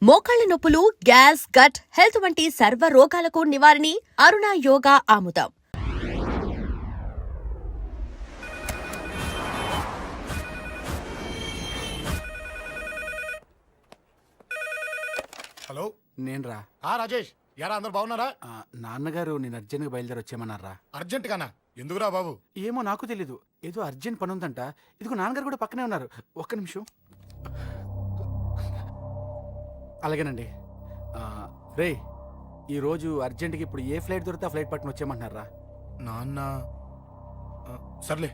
మోకాళ్ల నొప్పులు, gas, gut health వంటి సర్వ రోగాలకు నివారణి అరుణ యోగా ఆముదం. హలో, నేను రా. రాజేష్. యారా, అందరు బాగున్నారా? నాన్నగారు నేను అర్జెంట్గా బయలుదేరి వచ్చేయమన్నారా. అర్జెంట్ గానా? ఎందుకురా బాబు? ఏమో నాకు తెలీదు, ఏదో అర్జెంట్ పని ఉందంట. ఇదిగో నాన్నగారు కూడా పక్కనే ఉన్నారు. ఒక్క నిమిషం. అలాగేనండి. రే, ఈరోజు అర్జెంట్కి ఇప్పుడు ఏ ఫ్లైట్ దొరికితే ఆ ఫ్లైట్ పట్టుకుని వచ్చేయమంటున్నారా. నాన్న సర్లే.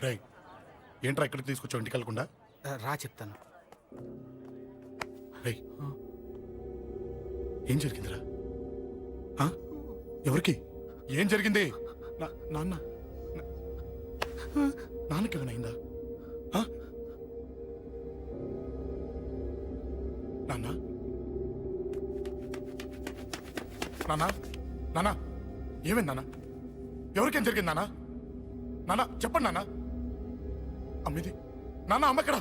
రై, ఏంట్రా ఇక్కడికి తీసుకొచ్చావు ఇంటికి వెళ్ళకుండా? రా చెప్తాను. రై, ఏం జరిగిందిరా? ఆ? ఎవరికి ఏం జరిగింది? నాన్న నాన్నకి ఏమైనా అయిందా? నాన్న నాన్న నాన్న ఏమైంది నాన్న? ఎవరికేం జరిగింది నాన్న? నాన్న చెప్పండి నాన్న. అమ్మిది నాన్న, అమ్మ ఎక్కడ?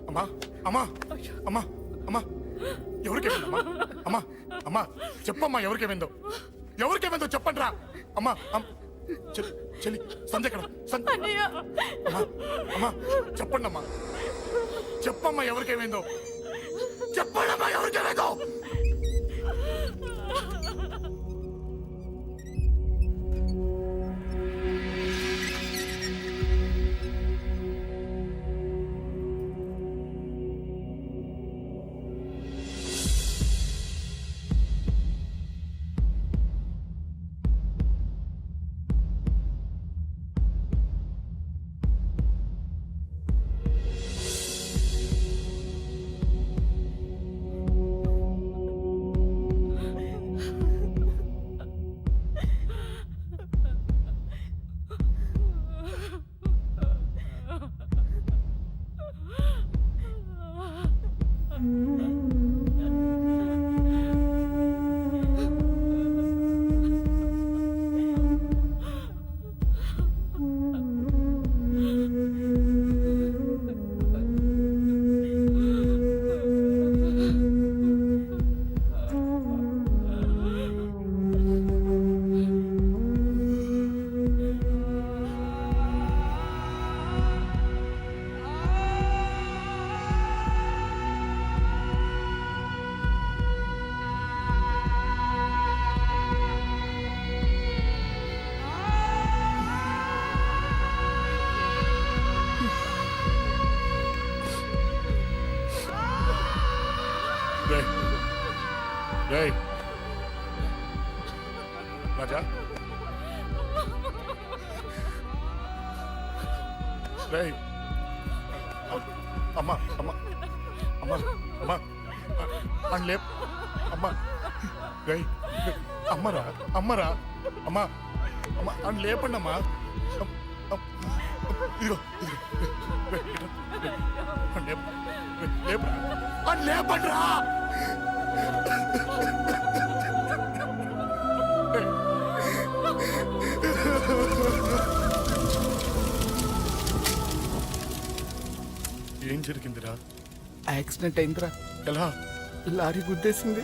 అమ్మా అమ్మా అమ్మా అమ్మా ఎవరికేమైందమ్మా? అమ్మా అమ్మా చెప్పమ్మా, ఎవరికేమైందో? ఎవరికేమైందో చెప్పండి రా. అమ్మా చెల్లి సంధ్య ఎక్కడ? అమ్మా అమ్మా చెప్పండి అమ్మా, చెప్పమ్మా ఎవరికేమైందో? చెప్పండి అమ్మా ఎవరికేమైందో? రేయ్ రాజా, రేయ్ అమ్మా అమ్మా అమ్మా అమ్మా అని లేప్ అమ్మా. రేయ్ అమ్మరా అమ్మరా అమ్మా అమ్మ అని లేపండి అమ్మా. ఇదిగో లేపరా అని లేపండి రా. ఏం జరిగిందిరా? యాక్సిడెంట్ అయిందిరా. ఎలా? లారీ గుద్దేసింది.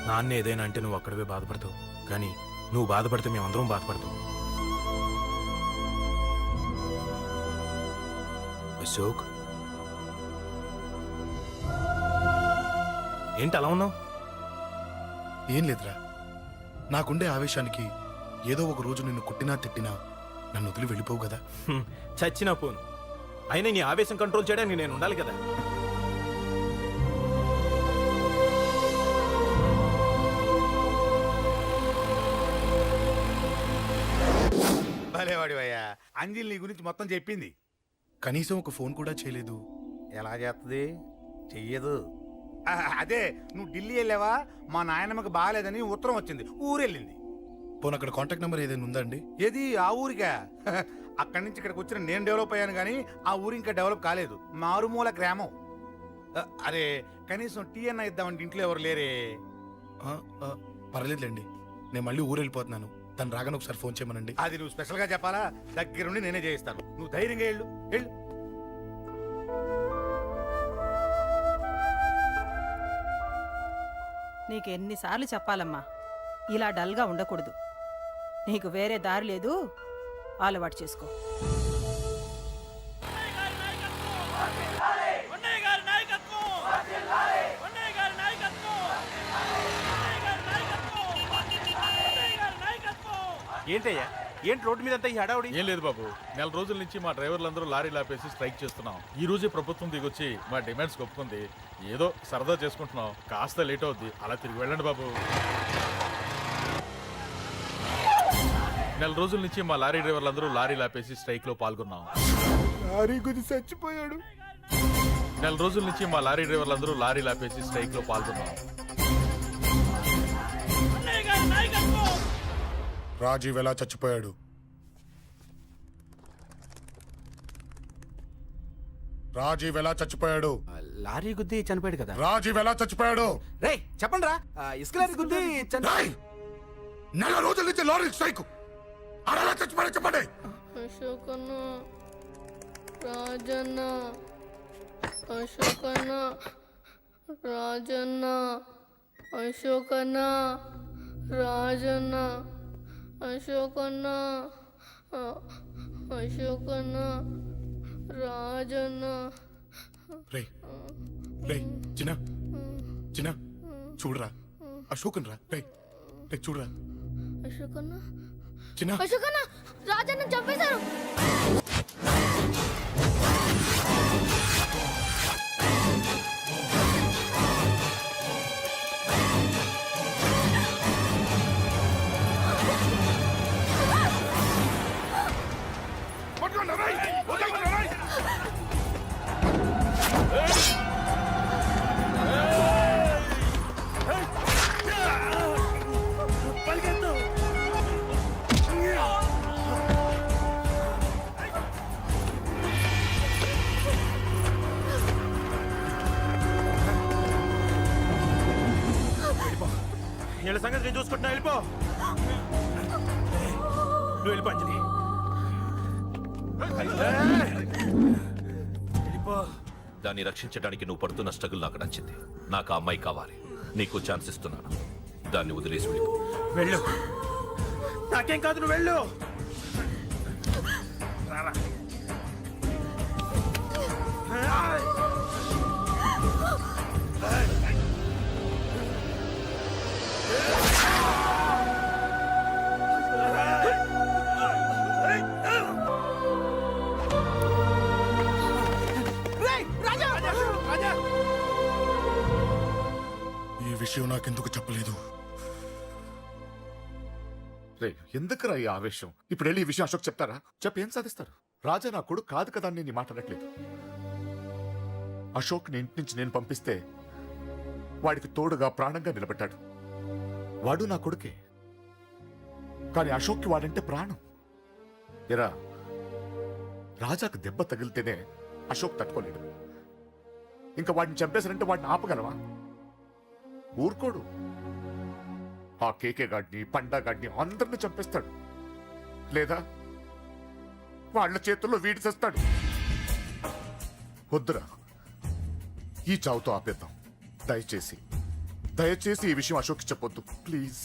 నాన్న ఏదైనా అంటే నువ్వు అక్కడవే బాధపడతావు, కానీ నువ్వు బాధపడితే మేమందరం బాధపడతాం. అశోక్, ఏంటి అలా ఉన్నావు? ఏం లేదురా, నాకుండే ఆవేశానికి ఏదో ఒక రోజు నిన్ను కొట్టినా తిట్టినా నన్ను వదిలి వెళ్ళిపోవు కదా. చచ్చినా పోను, అయినా నీ ఆవేశం కంట్రోల్ చేయడానికి నేను ఉండాలి కదా. భలేవాడి అయ్యా, అంజలి నీ గురించి మొత్తం చెప్పింది. కనీసం ఒక ఫోన్ కూడా చేయలేదు. ఎలా చేస్తుంది? చెయ్యదు. అదే నువ్వు ఢిల్లీ వెళ్ళావా? మా నాయనమ్మకి బాగాలేదని ఉత్తరం వచ్చింది, ఊరెళ్ళింది. పోనీ అక్కడ కాంటాక్ట్ నెంబర్ ఏదైనా ఉందా అండి? ఏది ఆ ఊరికా? అక్కడి నుంచి ఇక్కడికి వచ్చిన నేను డెవలప్ అయ్యాను కానీ ఆ ఊరు ఇంకా డెవలప్ కాలేదు. మారుమూల గ్రామం. అరే కనీసం టీ అన్న ఇద్దామంటే ఇంట్లో ఎవరు లేరే. ఆ, ఆ, పర్లేదులేండి, నేను మళ్ళీ ఊరు వెళ్ళిపోతున్నాను. తను రాగానే ఒకసారి ఫోన్ చేయమనండి. అది నువ్వు స్పెషల్ గా చెప్పాలా? దగ్గరుండి నేనే చేయిస్తాను. నువ్వు ధైర్యంగా వెళ్ళు వెళ్ళు. నీకు ఎన్నిసార్లు చెప్పాలమ్మా, ఇలా డల్గా ఉండకూడదు. నీకు వేరే దారి లేదు, అలవాటు చేసుకో. ఏంటయ్యా, ఏంటి రోడ్డు మీద అంతా ఈ హడావుడి? ఏం లేదు బాబు, నెల రోజుల నుంచి మా డ్రైవర్లందరూ లారీలు ఆపేసి స్ట్రైక్ చేస్తున్నాం. ఈ రోజే ప్రభుత్వం దిగొచ్చి మా డిమాండ్స్ ఒప్పుకుంది. ఏదో సరదా చేసుకుంటున్నాం, కాస్త లేట్ అవుద్ది, అలా తిరిగి వెళ్ళండి బాబు. నెల రోజుల నుంచి మా లారీ డ్రైవర్లందరూ లారీలు ఆపేసి స్ట్రైక్ లో పాల్గొన్నాం. లారీ గురించి చచ్చిపోయాడు. నెల రోజుల నుంచి మా లారీ డ్రైవర్లందరూ లారీలు ఆపేసి స్ట్రైక్ లో పాల్గొన్నాం. రాజీవ్ ఎలా చచ్చిపోయాడు? రాజీవ్ ఎలా చచ్చిపోయాడు? లారీ గుద్ది చనిపోయాడు కదా. రాజీవ్ ఎలా చచ్చిపోయాడు? రే చెప్పండి రా, ఇసుక లారీ గుద్ది రాయ్! నెల రోజుల నుంచి లారీ స్ట్రైక్. అలా చచ్చిపోయాడు చెప్పండి. అశోకన్న, రాజన్న, అశోకన్న, రాజన్న, అశోకన్న, రాజన్న, అశోకన్న, అశోకన్న, రాజన్న. రే రే చిన్న చిన్న చూడరా, అశోకన్ రా. రే రే చూడరా అశోకన్న, చిన్న. అశోకన్న, రాజన్న చంపేశారు. వీళ్ళ సంగతి నేను చూసుకుంటున్నా, వెళ్ళిపో. నువ్వు వెళ్ళిపో అంజలి. వెళ్ళిపో. దాన్ని రక్షించడానికి నువ్వు పడుతున్న స్ట్రగుల్ నాకు నచ్చింది. నాకు ఆ అమ్మాయి కావాలి. నీకు ఛాన్స్ ఇస్తున్నాను. దాన్ని వదిలేసి వెళ్ళిపో. వెళ్ళు. నాకేం కాదు, నువ్వు వెళ్ళు. రారా. ఈ విషయం నాకెందుకు చెప్పలేదు? రే ఎందుకురా ఈ ఆవేశం? ఇప్పుడు వెళ్ళి ఈ విషయం అశోక్ చెప్తారా? చెప్పి ఏం సాధిస్తారు? రాజా నా కొడుకు కాదు కదా అని నేను మాట్లాడట్లేదు. అశోక్ ని ఇంటి నుంచి నేను పంపిస్తే వాడికి తోడుగా ప్రాణంగా నిలబెట్టాడు. వాడు నా కొడుకే, కానీ అశోక్కి వాడంటే ప్రాణం. ఎరా, రాజాకు దెబ్బ తగిలితేనే అశోక్ తట్టుకోలేడు. ఇంకా వాడిని చంపేశారంటే వాడిని ఆపగలవా? ఊరుకోడు. ఆ కేకే గాడిని, పండా గాడిని అందరిని చంపేస్తాడు. లేదా వాళ్ళ చేతుల్లో వీడి చేస్తాడు. వద్దురా, ఈ చావుతో ఆపేద్దాం. దయచేసి ఈ విషయం అశోక్కి చెప్పొద్దు ప్లీజ్.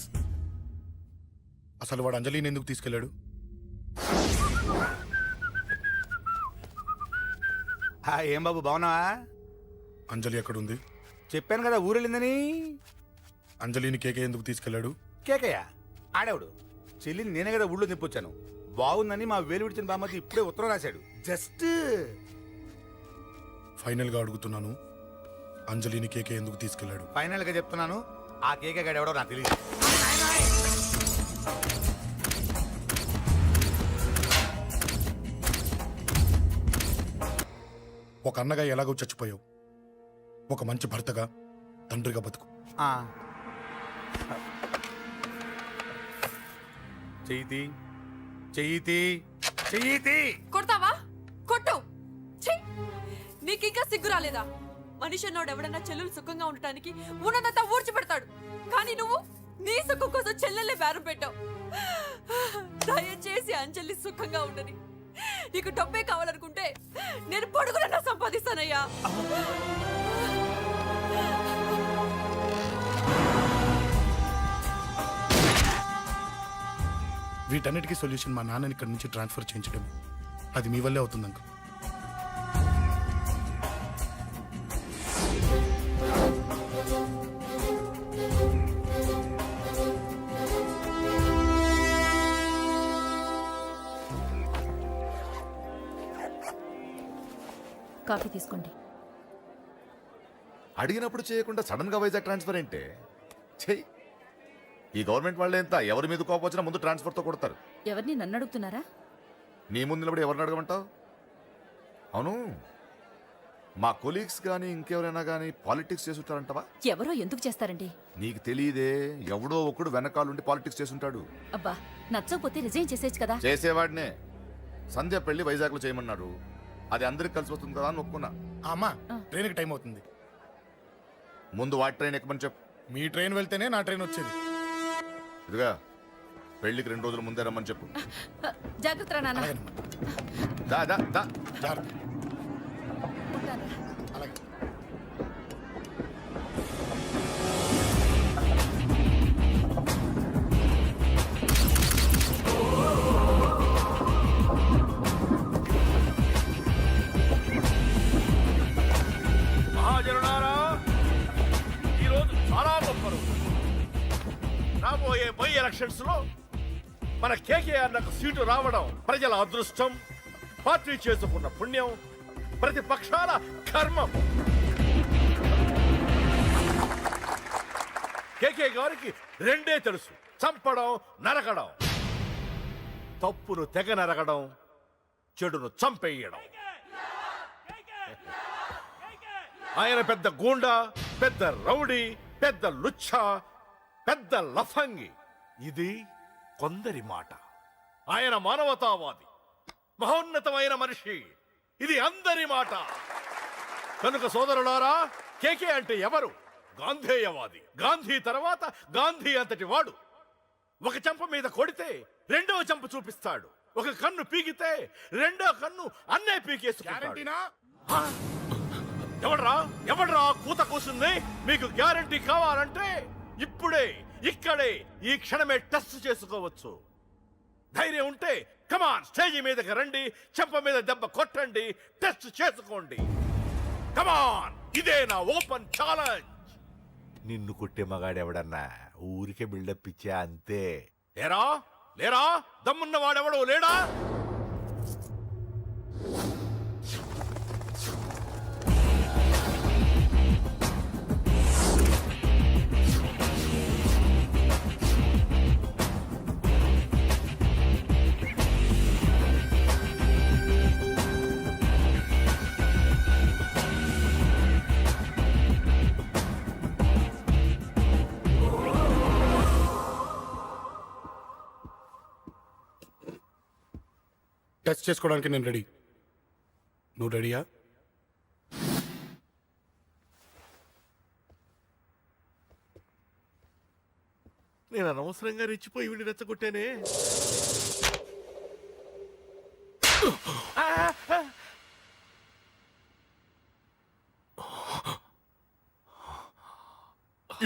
అసలు వాడు అంజలిని ఎందుకు తీసుకెళ్ళాడు? ఏం బాబు బాగున్నావా? అంజలి ఎక్కడుంది? చెప్పాను కదా ఊరెళ్ళిందని. అంజలిని కేకే ఎందుకు తీసుకెళ్ళాడు? కేకయ్య ఆడేవాడు. చెల్లిని నేనే కదా ఊళ్ళో తిప్పొచ్చాను. బాగుందని మా వేలు విడిచిన బామ్మకి ఇప్పుడే ఉత్తరం రాశాడు. జస్ట్ ఫైనల్ గా అడుగుతున్నాను, అంజలిని కేకే ఎందుకు తీసుకెళ్ళాడు? ఫైనల్ గా చెప్తున్నాను, ఆ కేకే గాడు ఎవడో నాకు తెలియదు. ఒక అన్నగా ఎలాగో చచ్చిపోయావు, ఒక మంచి భర్తగా తండ్రిగా బతుకు. ఆ. చెయ్యితి చెయ్యితి చెయ్యితి. కొడతావా? కొట్టు. ఛీ! నీకింకా సిగ్గు రాలేదా? మనిషి అన్నోడు ఎవడన్నా చెల్లెలు సుఖంగా ఉండటానికి ఉన్నదంతా ఊడ్చిపెడతాడు. కానీ నువ్వు నీ సుఖం కోసం చెల్లెల్ని బేరం పెట్టావు. దయచేసి అంజలి సుఖంగా ఉండని. నీకు డబ్బే కావాలనుకుంటే నేను పొడుగునన్నా సంపాదిస్తానయ్యా. వీటన్నిటికీ సొల్యూషన్ మా నాన్నని ఇక్కడి నుంచి ట్రాన్స్ఫర్ చేయించడం. అది మీ వల్లే అవుతుంది అంకుల్. కాఫీ తీసుకోండి. అడిగినప్పుడు చేయకుండా సడన్ గా వైజాగ్ ట్రాన్స్ఫర్ ఏంటే? చెయ్యి. ఈ గవర్నమెంట్ వాళ్ళే ఎంత ఎవరి మీద కోపం వచ్చినా ముందు ట్రాన్స్ఫర్తో కొడతారు. ఎవరిని నన్ను అడుగుతున్నారా? నీ ముందు నిలబడి ఎవరిని అడగమంటావు? అవును, మా కొలీగ్స్ కానీ ఇంకెవరైనా కానీ పాలిటిక్స్ చేస్తుంటారంటవా? ఎవరో ఎందుకు చేస్తారండి? నీకు తెలియదే, ఎవడో ఒకడు వెనకాలండి పాలిటిక్స్ చేస్తుంటాడు. అబ్బా, నచ్చకపోతే రిజైన్ చేసేచ్చు కదా. చేసేవాడినే. సంధ్య పెళ్లి వైజాగ్లో చేయమన్నాడు. అది అందరికి కలిసి వస్తుంది కదా అని ఒప్పుకున్నా. అమ్మా, ట్రైన్కి టైం అవుతుంది. ముందు వాటి ట్రైన్ ఎక్కమని చెప్పు. మీ ట్రైన్ వెళ్తేనే నా ట్రైన్ వచ్చేది. ఇదిగా పెళ్లికి 2 రోజుల ముందే రమ్మని చెప్పు. జాగ్రత్త నాన్న. అలాగేనమ్మా. దా దా దా. జాగ్రత్త. అలాగే. మహాజనులారా, ఈరోజు చాలా గొప్ప రోజు. రాబోయే బై ఎలక్షన్స్ లో మన కేకేఆర్ నాకు సీటు రావడం ప్రజల అదృష్టం, పార్టీ చేసుకున్న పుణ్యం, ప్రతిపక్షాల కర్మం. కేకే గారికి రెండే తెలుసు: చంపడం, నరకడం. తప్పును తెగ నరకడం, చెడును చంపేయడం. ఆయన పెద్ద గూండా, పెద్ద రౌడీ, పెద్ద లుచ్చ, పెద్ద లఫంగి. ఇది కొందరి మాట. ఆయన మానవతావాది, మహోన్నతమైన మనిషి. ఇది అందరి మాట. కనుక సోదరులారా, కేకే అంటే ఎవరు? గాంధేయవాది. గాంధీ తర్వాత గాంధీ అంతటి వాడు. ఒక చెంప మీద కొడితే రెండవ చెంప చూపిస్తాడు. ఒక కన్ను పీకితే రెండో కన్ను అన్నే పీకేసుకుంటాడు. ఎవడ్రా కూత కూసింది? మీకు గ్యారంటీ కావాలంటే ఇప్పుడే, ఇక్కడే, ఈ క్షణమే టెస్ట్ చేసుకోవచ్చు. ధైర్యం ఉంటే కమాన్, స్టేజి మీదకి రండి, చెంప మీద దెబ్బ కొట్టండి, టెస్ట్ చేసుకోండి. కమాన్, ఇదే నా ఓపెన్ ఛాలెంజ్. నిన్ను కొట్టే మగాడెవడన్నా ఊరికే బిల్డప్ ఇచ్చా అంతే. లేరా లేరా దమ్మున్న వాడెవడో లేడా? టెస్ట్ చేసుకోవడానికి నేను రెడీ. నువ్వు రెడీయా? నేను అనవసరంగా రెచ్చిపోయి వీడిని రెచ్చగొట్టానే.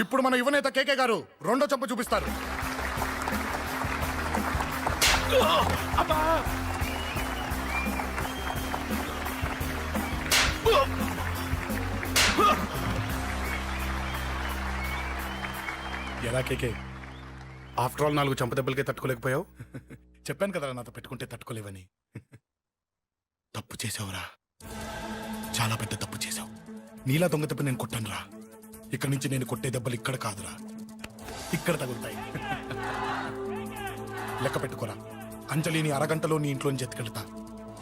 ఇప్పుడు మన యువనేత కేకే గారు రెండో చెంప చూపిస్తారు. ఎలా కేకే, ఆఫ్టర్ ఆల్ 4 చెంప దెబ్బలకే తట్టుకోలేకపోయావు? చెప్పాను కదా నాతో పెట్టుకుంటే తట్టుకోలేవని. తప్పు చేసావురా, చాలా పెద్ద తప్పు చేసావు. నీలా దొంగ దెబ్బ నేను కొట్టాను రా. ఇక్కడి నుంచి నేను కొట్టే దెబ్బలు ఇక్కడ కాదురా, ఇక్కడ తగులుతాయి. లెక్క పెట్టుకోరా, అంజలిని అరగంటలో నీ ఇంట్లోంచి ఎత్తుకెళ్తా.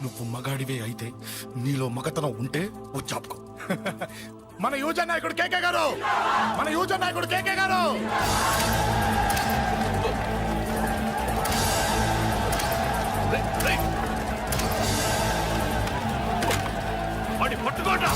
నువ్వు మగాడివే అయితే, నీలో మగతనం ఉంటే వచ్చాపుకో. మన యువజన నాయకుడు కేకే గారు, మన యువజన నాయకుడు కేకే గారు. పట్టుకోండి.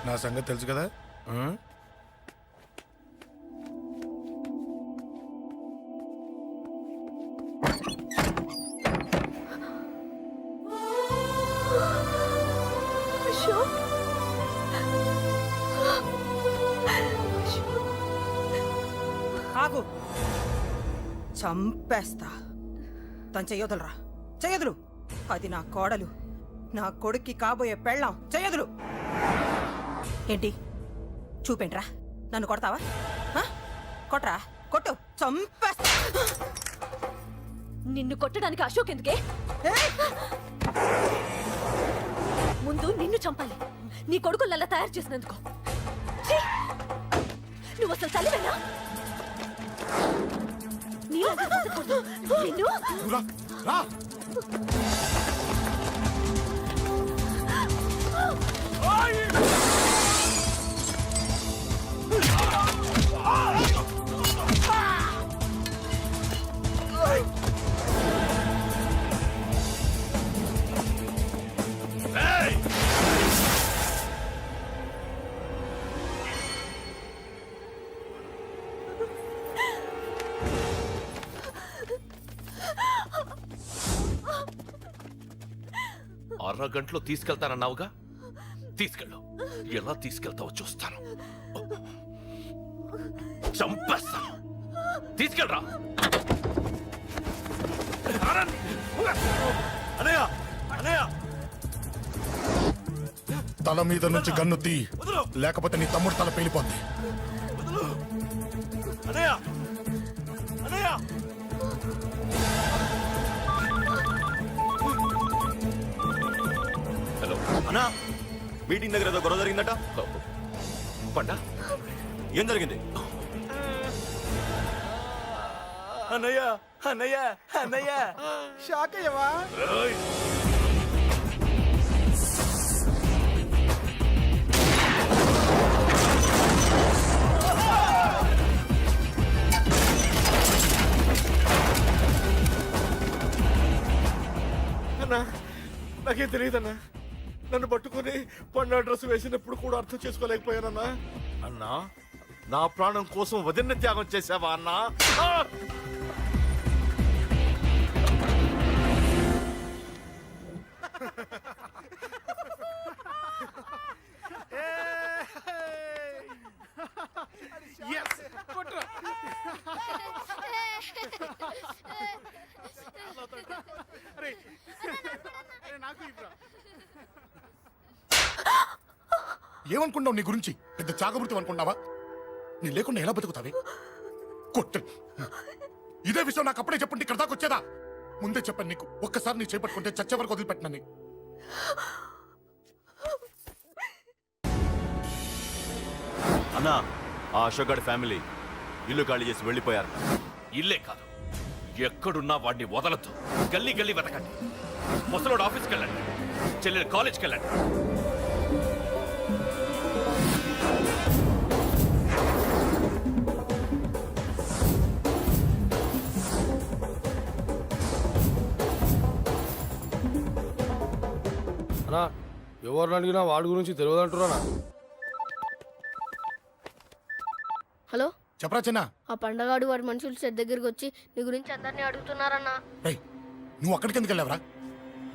నా సంగతి తెలుసు కదా. ఆగు, చంపేస్తా. తను చెయ్యొదలరా, చెయ్యదులు. అది నా కోడలు, నా కొడుక్కి కాబోయే పెళ్ళాం. చెయ్యదులు. ఏంటి చూపేంట్రా? నన్ను కొడతావా? ఆ? కొట్రా, కొట్టు, చంపేస్తా. నిన్ను కొట్టడానికి అశోక్ ఎందుకే? ముందు నిన్ను చంపాలి, నీ కొడుకులల్లా తయారు చేసినందుకు. ఛీ! నువ్వు అసలు తల్లివేనా? నీలాగా బతకూడదు. నిన్ను రా, రా. అరగంటలో తీసుకెళ్తానన్నావుగా, తీసుకెళ్ళు. ఎలా తీసుకెళ్తావో చూస్తాను. చంపేస్తాను. తీసుకెళ్ళరా. అనయ్య, అనయ్య, తల మీద నుంచి గన్ను తీ, లేకపోతే నీ తమ్ముడు తల పేలిపోద్ది. అనయ్య, అనయ్య. హలో అన్నా, మీటింగ్ దగ్గర ఏదో గొడవ జరిగిందట. పండా, ఏం జరిగింది? అన్నయ్య, అన్నయ్య, అన్నయ్య. షాక్ అయ్యవా? అన్నా, నాకేం తెలియదన్నా. నన్ను పట్టుకుని పండు డ్రెస్ వేసినప్పుడు కూడా అర్థం చేసుకోలేకపోయానన్నా. అన్నా, నా ప్రాణం కోసం వదిన త్యాగం చేసావా అన్నా? ఏమనుకున్నావు నీ గురించి? పెద్ద చాగమృతి అనుకున్నావా? నీ లేకుండా ఎలా బతుకుతావే? కొట్టు. ఇదే విషయం నాకు అప్పుడే చెప్పండి, ఇక్కడ దాకా వచ్చేదా? ముందే చెప్పాను నీకు, ఒక్కసారి నీ చేపట్టుకుంటే చచ్చే వరకు వదిలిపెట్టినని. అన్నా, ఆ అశోక్ గారి ఫ్యామిలీ ఇల్లు ఖాళీ చేసి వెళ్ళిపోయారు. ఇల్లే కాదు, ఎక్కడున్నా వాడిని వదలొద్దు. గల్లీ గల్లీ వెతకండి. ముసలోడు ఆఫీస్కి వెళ్ళండి, చెల్లెలు కాలేజ్కి వెళ్ళండి. అన్నా, ఎవరిని అడిగినా వాడి గురించి తెలియదు అంటున్నా. హలో, చెప్పరా చిన్న. ఆ పండగాడు వాడి మనుషులు సెట్ దగ్గరికి వచ్చి నీ గురించి అందరినీ అడుగుతున్నారన్నా. రేయ్, నువ్వు అక్కడికి ఎందుకు వెళ్ళావరా?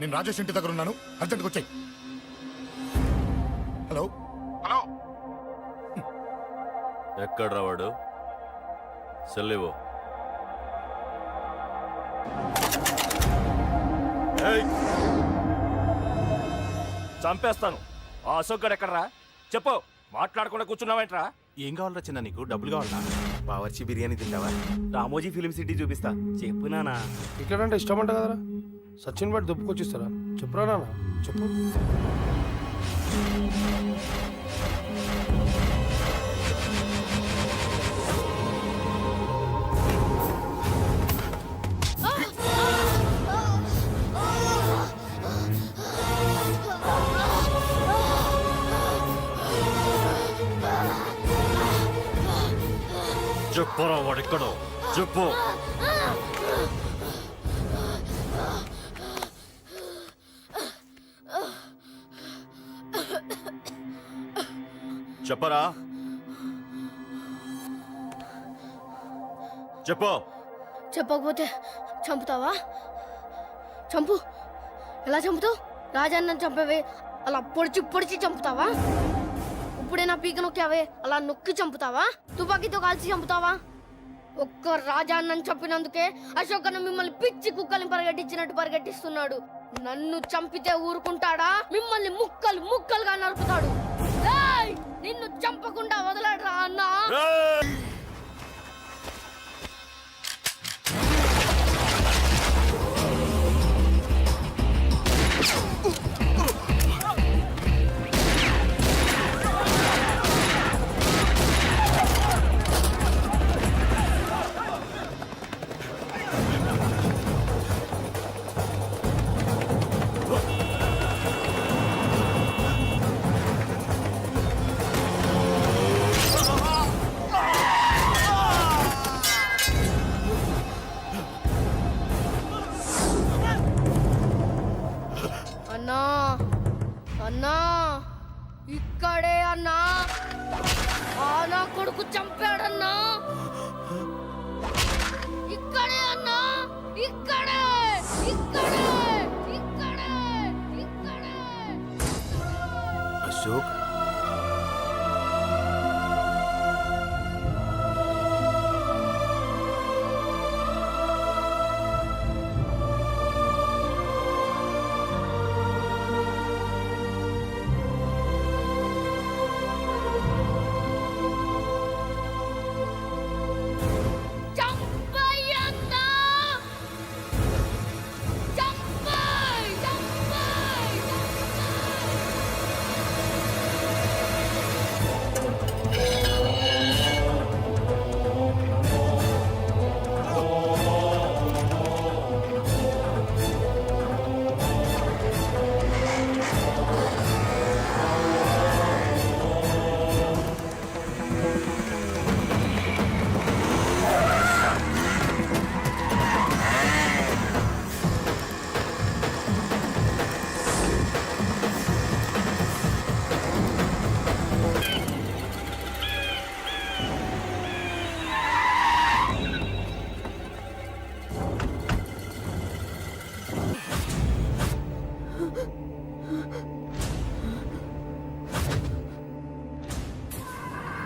నేను రాజేష్ ఇంటి దగ్గర ఉన్నాను, అర్జెంట్గా వచ్చాయి. Hello, hello. ఎక్కడ్రా వాడు? సెల్లేవో. చంపేస్తాను. ఆ అశోక్ గడు ఎక్కడ్రా? చెప్పు. మాట్లాడకుండా కూర్చున్నావేంట్రా? ఏం కావాలరా చిన్న? నీకు డబ్బులు కావాలా? బావర్చి బిర్యానీ తింటావా? రామోజీ ఫిలిం సిటీ చూపిస్తా. చెప్పు నానా. టికెట్ అంటే ఇష్టం అంట కదరా? సచిన్ బట్టి దుప్పుకొచ్చిస్తారా? చెప్పురా నాన్న, చెప్పు. చెప్పరా వాడెక్కడో చెప్పు. చెప్పరా, చెప్పు. చెప్పకపోతే చంపుతావా? చంపు. ఎలా చంపుతావు? రాజాన్న చంపవే అలా పొడిచి పొడిచి చంపుతావా? ఇప్పుడే నా పీక నొక్కావే అలా నొక్కి చంపుతావా? తుపాకీతో కాల్చి చంపుతావా? ఒక్క రాజాన్నని చంపినందుకే అశోక్ అన్న మిమ్మల్ని పిచ్చి కుక్కల్ని పరిగెట్టించినట్టు పరిగెట్టిస్తున్నాడు. నన్ను చంపితే ఊరుకుంటాడా? మిమ్మల్ని ముక్కలు ముక్కలుగా నరుకుతాడు. ఏయ్! నిన్ను చంపకుండా వదలడరా అన్నా. అన్నా అన్నా ఇక్కడే అన్నా. నా కొడుకు చంపాడన్నా. ఇక్కడే అన్నా. ఇక్కడే ఇక్కడే ఇక్కడే ఇక్కడే. అశోక్, చంపయ్యన్నా. చంపయ్ చంపయ్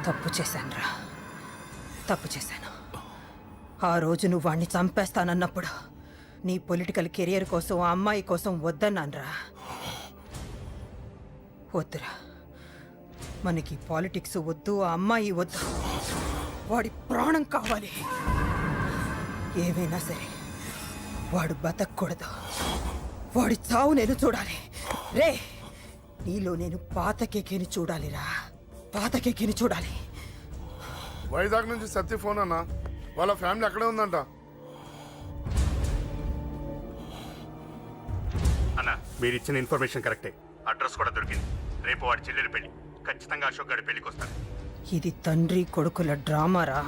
తప్పు చేశానురా, తప్పు చేశాను. ఆ రోజు నువ్వు వాణ్ణి చంపేస్తానన్నప్పుడు నీ పొలిటికల్ కెరియర్ కోసం ఆ అమ్మాయి కోసం వద్దన్నానురా. వద్దురా, మనకి పాలిటిక్స్ వద్దు, ఆ అమ్మాయి వద్దు. వాడి ప్రాణం కావాలి. ఏమైనా సరే వాడు బతకూడదు. వాడి చావు నేను చూడాలి. రే, నీలో నేను పాత కేకేని చూడాలిరా, పాత కేకేని చూడాలి. వైజాగ్ నుంచి సత్య ఫోన్ అన్న, వాళ్ళ ఫ్యామిలీ అక్కడే ఉందంట. అన్న, మీరు ఇచ్చిన ఇన్ఫర్మేషన్ కరెక్టే. అడ్రస్ కూడా దొరికింది. రేపు వాడి చెల్లెలు పెళ్లి. ఖచ్చితంగా అశోక్ గారి పెళ్లికి వస్తాను. ఇది తండ్రి కొడుకుల డ్రామారా.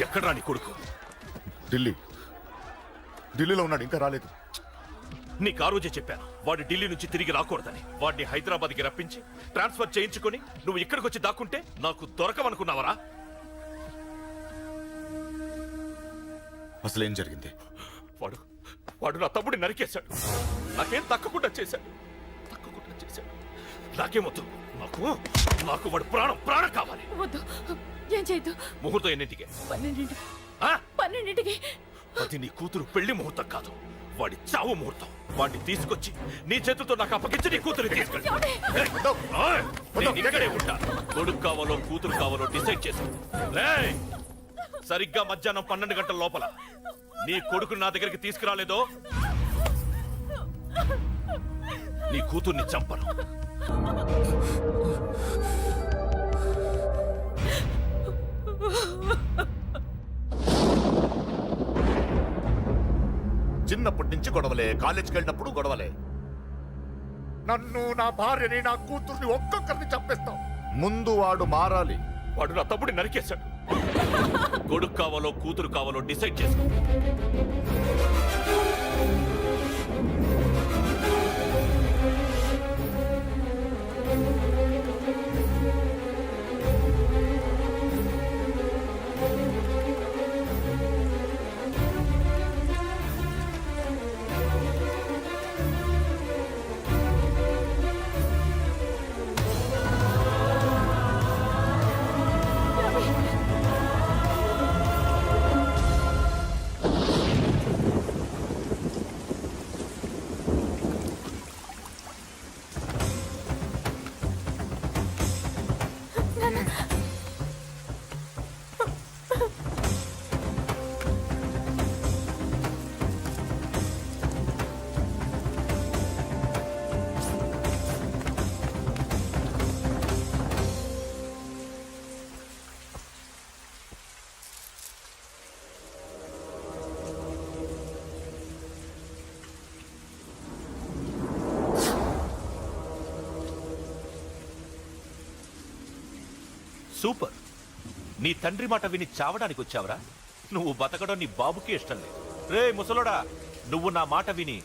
ఎక్కడ్రా నీ కొడుకు? ఢిల్లీలో ఉన్నాడు, ఇంకా రాలేదు. నీకు ఆ రోజే చెప్పాను వాడు ఢిల్లీ నుంచి తిరిగి రాకూడదని. వాడిని హైదరాబాద్కి రప్పించి ట్రాన్స్ఫర్ చేయించుకొని నువ్వు ఇక్కడికి వచ్చి దాక్కుంటే నాకు దొరకవనుకున్నావరా? అసలేం జరిగింది? వాడు వాడు నా తమ్ముడిని నరికేశాడు. నాకేం తక్కకుండా చేశాడు. నాకేమొద్దు. నాకు నాకు వాడు ప్రాణం కావాలి. వద్దు, ఏం చేయొద్దు. ముహూర్తం ఎన్నింటికి? 12ంటికి. అది నీ కూతురు పెళ్లి ముహూర్తం కాదు, వాడి చావు ముహూర్తం. వాడిని తీసుకొచ్చి నీ చేతులతో నాకు అప్పగించి నీ కూతురు తీసుకెళ్ళి ఇక్కడే ఉంటా. కొడుకు కావాలో కూతురు కావాలో డిసైడ్ చేశాను. సరిగ్గా మధ్యాహ్నం 12 గంటల లోపల నీ కొడుకు నా దగ్గరికి తీసుకురాలేదో నీ కూతుర్ని చంపను. చిన్నప్పటి నుంచి గొడవలే, కాలేజీకి వెళ్ళినప్పుడు గొడవలే. నన్ను, నా భార్యని, నా కూతుర్ని ఒక్కొక్కరిని చంపేస్తాం. ముందు వాడు మారాలి. వాడు నా తమ్ముడిని నరికేశాడు. కొడుకు కావాలో కూతురు కావాలో డిసైడ్ చేసుకో. సూపర్. నీ తండ్రి మాట విని చావడానికి వచ్చావరా? నువ్వు బతకడం నీ బాబుకి ఇష్టం లేదు. రే ముసలోడా, నువ్వు నా మాట విని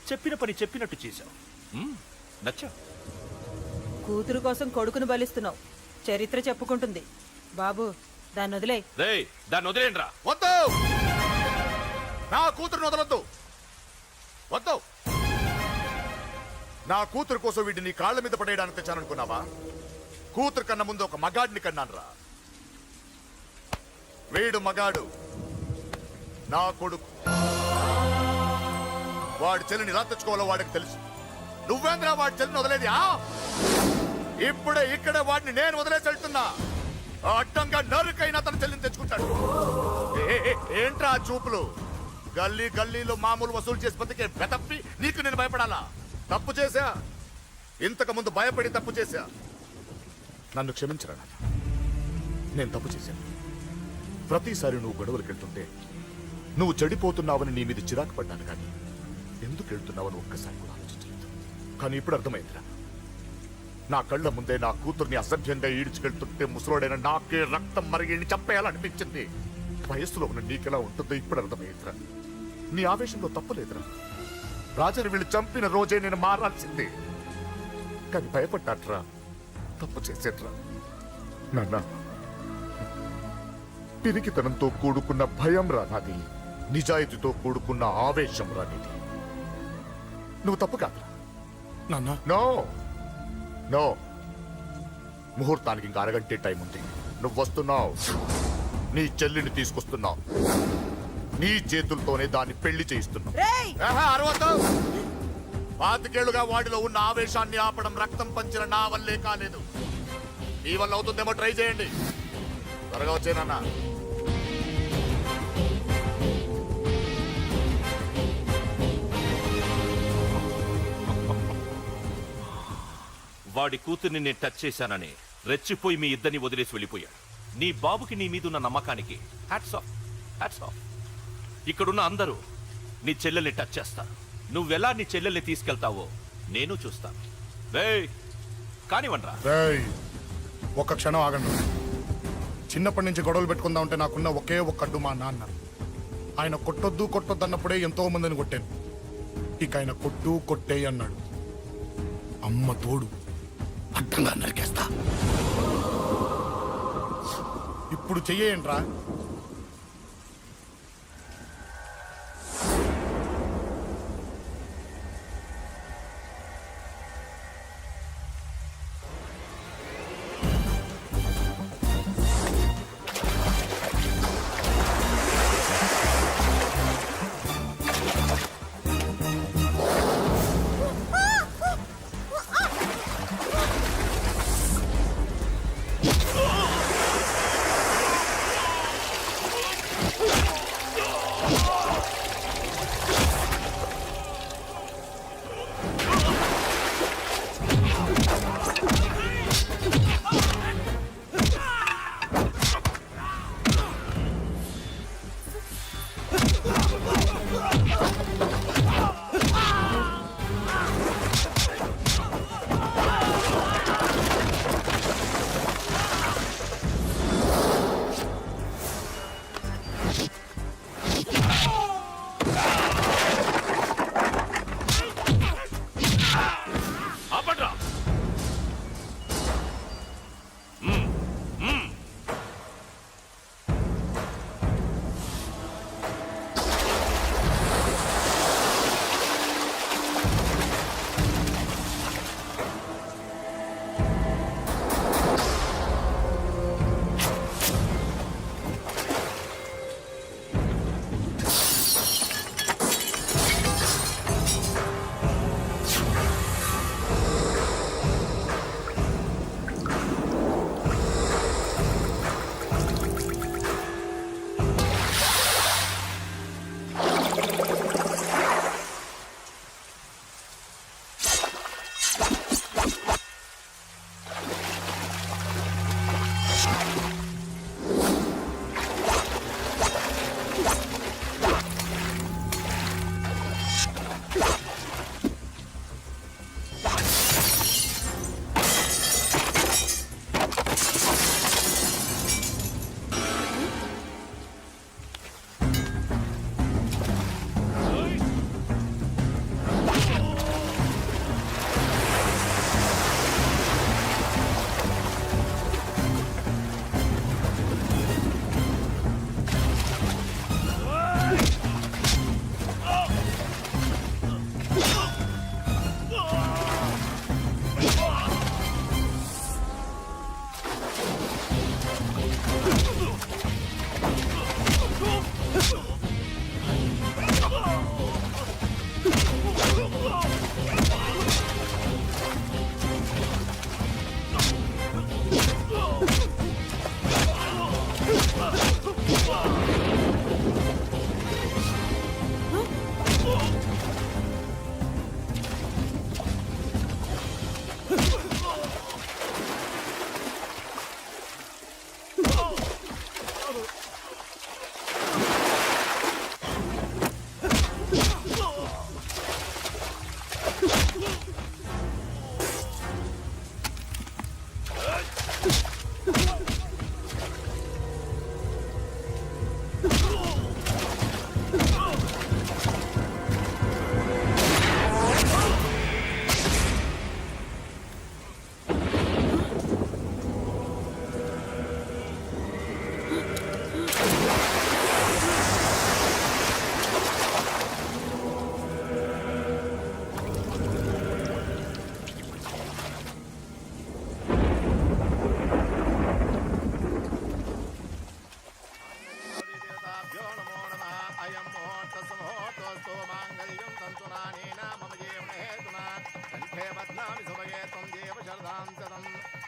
చెప్పిన పని చెప్పినట్టు చేశావు. నచ్చా. కూతురు కోసం కొడుకును బలిస్తున్నావు. చరిత్ర చెప్పుకుంటుంది. బాబు, దాన్ని వదిలే. రే దాన్ని వదిలేండ్రా. వద్దు, నా కూతురుని వదలొద్దు. వద్దు. నా కూతురు కోసం వీటిని కాళ్ళ మీద పడేయడానికి తెచ్చాననుకున్నావా? కూతురు కన్నా ముందు ఒక మగాడిని కన్నానురా. వీడు మగాడు, నా కొడుకు. వాడి చెల్లిని ఎలా తెచ్చుకోవాలో వాడికి తెలుసు. నువ్వేంద్రా వాడి చెల్లిని వదిలేది? ఇప్పుడే ఇక్కడే వాడిని నేను వదిలేసి వెళ్తున్నా. అడ్డంగా నరుకైనా తన చెల్లిని తెచ్చుకుంటాడు. ఏంట్రా చూపులు? గల్లీ గల్లీలో మామూలు వసూలు చేసి బతికే బెతప్పి నీకు నేను భయపడాలా? తప్పు చేశా, ఇంతకు ముందు భయపడి తప్పు చేశా. నన్ను క్షమించరా నాన్న, నేను తప్పు చేశాను. ప్రతిసారి నువ్వు గొడవలకు వెళ్తుంటే నువ్వు చెడిపోతున్నావని నీ మీద చిరాకు పడ్డాను, కానీ ఎందుకు వెళ్తున్నావని ఒక్కసారి కూడా ఆలోచించలేదు. కానీ ఇప్పుడు అర్థమైందిరా. నా కళ్ళ ముందే నా కూతుర్ని అసభ్యంగా ఈడ్చుకెళ్తుంటే ముసలోడైన నాకే రక్తం మరిగి చంపేయాలనిపించింది. వయస్సులో ఉన్న నీకెలా ఉంటుందో ఇప్పుడు అర్థమైందిరా. నీ ఆవేశంలో తప్పలేదురా. రాజాని వీళ్ళు చంపిన రోజే నేను మారాల్సిందే, కానీ భయపడ్డాట్రా. తప్పు చేసేట్రా నాన్న. పిరికితనంతో కూడుకున్న భయం రా నాది, నిజాయితీతో కూడుకున్న ఆవేశం రా నీది. నువ్వు తప్పు కాదు నాన్న. నో నో, ముహూర్తానికి ఇంకా అరగంటే టైం ఉంది. నువ్వు వస్తున్నావు, నీ చెల్లిని తీసుకొస్తున్నావు, నీ చేతులతోనే దాన్ని పెళ్లి చేయిస్తున్నావు. అరవతావు. 25 ఏళ్లుగా వాడిలో ఉన్న ఆవేశాన్ని ఆపడం రక్తం పంచిన నా వల్లే కాలేదు. ఈ వల్ల అవుతుందేమో ట్రై చేయండి. త్వరగా వచ్చేనన్నా. వాడి కూతుర్ని నేను టచ్ చేశానని రెచ్చిపోయి మీ ఇద్దరిని వదిలేసి వెళ్ళిపోయాడు. నీ బాబుకి నీ మీదున్న నమ్మకానికి హ్యాట్స్ ఆఫ్, హ్యాట్స్ ఆఫ్. ఇక్కడున్న అందరూ నీ చెల్లెల్ని టచ్ చేస్తారు. నువ్వెలా నీ చెల్లెల్ని తీసుకెళ్తావో నేను చూస్తాను. కానివ్వండి రా. ఒక్క క్షణం ఆగండి. చిన్నప్పటి నుంచి గొడవలు పెట్టుకుందాం అంటే నాకున్న ఒకే ఒక్క అడ్డు మా నాన్న. ఆయన కొట్టొద్దు కొట్టొద్దు అన్నప్పుడే ఎంతో మందిని కొట్టాను. ఇక ఆయన కొట్టు కొట్టేయి అన్నాడు. అమ్మ తోడు అడ్డంగా నరికేస్తా. ఇప్పుడు చెయ్యేంట్రా?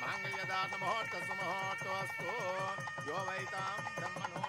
मांगल्यदात मुहूर्त सुमुहूर्तोस्तु यो वैतां ब्रह्मणो